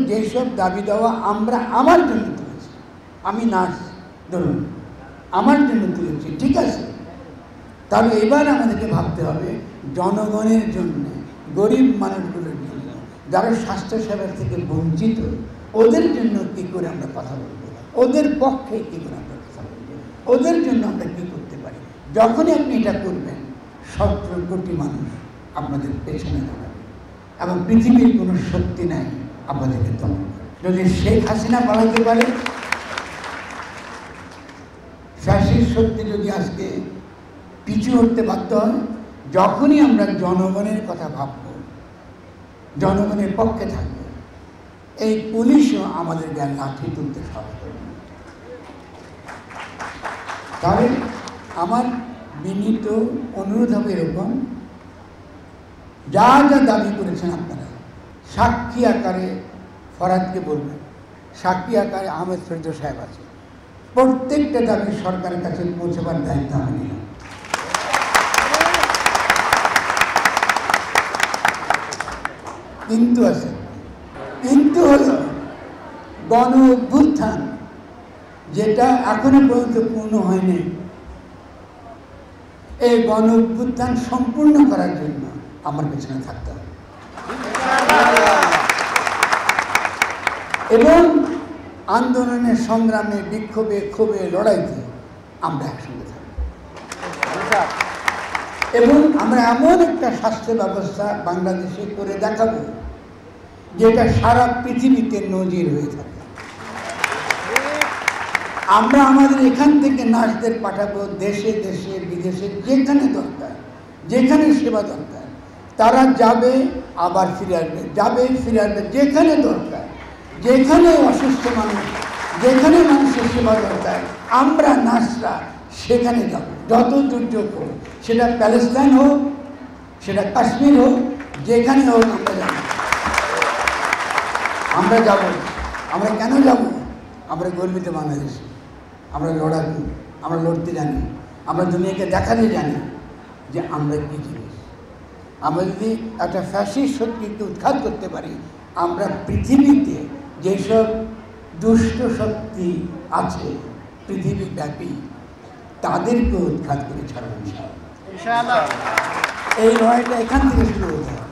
যেসব দাবি দেওয়া আমরা আমার জন্য তুলেছি, আমি নার্স ধরুন আমার জন্য তুলেছি, ঠিক আছে, তাহলে এবার আমাদেরকে ভাবতে হবে জনগণের জন্য, গরিব মানুষগুলোর জন্য, যারা স্বাস্থ্যসেবার থেকে বঞ্চিত, ওদের জন্য কী করে আমরা কথা বলবো, ওদের পক্ষে কী করে আমরা কথা বলবো, ওদের জন্য আমরা কী করতে পারি। যখনই আপনি এটা করবেন 17 কোটি মানুষ আপনাদের পেছনে দাঁড়াবে এবং পৃথিবীর কোনো শক্তি নাই আপনাদেরকে দমন করে। যদি শেখ হাসিনা পালাতে পারে, ফ্যাসিস্ট শক্তি যদি আজকে পিছু হতে বাধ্য হয়, যখনই আমরা জনগণের কথা ভাবব, জনগণের পক্ষে থাকব, এই পুলিশও আমাদের জ্ঞান লাঠি তুলতে সাহায্য করবে। তাহলে আমার বিনীত অনুরোধ হবে এরকম, যা যা দাবি করেছেন আপনারা সাক্ষী আকারে ফরহাদকে বলবেন, সাক্ষী আকারে আহমেদ ফেরদৌস সাহেব আছে, প্রত্যেকটা দাবি সরকারের কাছে পৌঁছবার দায়িত্ব আমি নিলাম। কিন্তু আছে, কিন্তু হলো গণ অভ্যুত্থান যেটা এখনো পর্যন্ত পূর্ণ হয়নি, এই গণ অভ্যুত্থান সম্পূর্ণ করার জন্য আমার পেছনে থাকতে হবে এবং আন্দোলনের সংগ্রামে, বিক্ষোভে, ক্ষোভে, লড়াইতে আমরা একসঙ্গে থাকব এবং আমরা এমন একটা স্বাস্থ্য ব্যবস্থা বাংলাদেশে করে দেখাবো যেটা সারা পৃথিবীতে নজির হয়ে থাকে। আমরা আমাদের এখান থেকে নার্সদের পাঠাবো দেশে দেশে বিদেশে, যেখানে দরকার, যেখানে সেবা দরকার তারা যাবে, আবার ফিরে আসবে, যাবে ফিরে আসবে, যেখানে দরকার, যেখানে অসুস্থ মানুষ, যেখানে মানুষের সেবা দরকার আমরা নার্সরা সেখানে যাব, যত দুর্যোগ হোক, সেটা প্যালেস্টাইন হোক, সেটা কাশ্মীর হোক, যেখানে হোক আমরা যাব, আমরা যাব। আমরা কেন যাব? আমরা গর্বিত বাংলাদেশি, আমরা লড়াকু, আমরা লড়তে জানি, আমরা দুনিয়াকে দেখাতে জানি যে আমরা কী জিনিস। আমরা যদি একটা ফ্যাসিস্ট শক্তিকে উৎখাত করতে পারি, আমরা পৃথিবীতে যেসব দুষ্ট শক্তি আছে পৃথিবীব্যাপী তাদেরকে উৎখাত করে ছাড়ব ইনশাআল্লাহ। এই লড়াইটা এখান থেকে শুরু হতে হবে।